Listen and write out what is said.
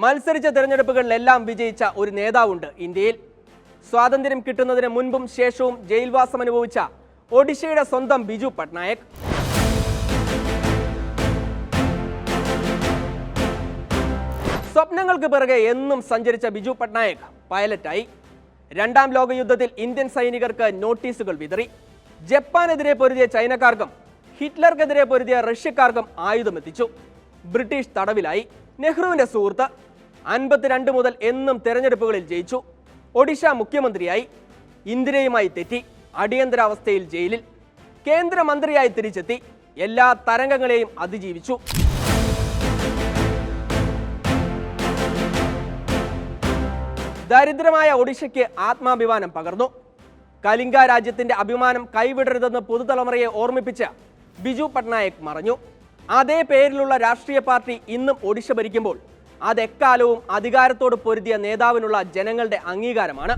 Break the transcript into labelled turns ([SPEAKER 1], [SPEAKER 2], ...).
[SPEAKER 1] മത്സരിച്ച തെരഞ്ഞെടുപ്പുകളിലെല്ലാം വിജയിച്ച ഒരു നേതാവുണ്ട് ഇന്ത്യയിൽ. സ്വാതന്ത്ര്യം കിട്ടുന്നതിന് മുൻപും ശേഷവും ജയിൽവാസം അനുഭവിച്ച ഒഡീഷയുടെ സ്വന്തം ബിജു പട്നായക്. സ്വപ്നങ്ങൾക്ക് പിറകെ എന്നും സഞ്ചരിച്ച ബിജു പട്നായക് പൈലറ്റായി. രണ്ടാം ലോകയുദ്ധത്തിൽ ഇന്ത്യൻ സൈനികർക്ക് നോട്ടീസുകൾ വിതറി. ജപ്പാനെതിരെ പൊരുതിയ ചൈനക്കാർക്കും ഹിറ്റ്ലർക്കെതിരെ പൊരുതിയ റഷ്യക്കാർക്കും ആയുധമെത്തിച്ചു. ബ്രിട്ടീഷ് തടവിലായി. നെഹ്റുവിന്റെ സുഹൃത്ത്. 52 മുതൽ എന്നും തെരഞ്ഞെടുപ്പുകളിൽ ജയിച്ചു. ഒഡീഷ മുഖ്യമന്ത്രിയായി. ഇന്ദിരയുമായി തെറ്റി. അടിയന്തരാവസ്ഥയിൽ ജയിലിൽ. കേന്ദ്രമന്ത്രിയായി തിരിച്ചെത്തി. എല്ലാ തരംഗങ്ങളെയും അതിജീവിച്ചു. ദരിദ്രമായ ഒഡീഷയ്ക്ക് ആത്മാഭിമാനം പകർന്നു. കലിംഗ രാജ്യത്തിന്റെ അഭിമാനം കൈവിടരുതെന്ന് പുതുതലമുറയെ ഓർമ്മിപ്പിച്ച് ബിജു പട്നായക് മറഞ്ഞു. അതേ പേരിലുള്ള രാഷ്ട്രീയ പാർട്ടി ഇന്നും ഒഡീഷ ഭരിക്കുമ്പോൾ അതെക്കാലവും അധികാരത്തോട് പൊരുതിയ നേതാവിനുള്ള ജനങ്ങളുടെ അംഗീകാരമാണ്.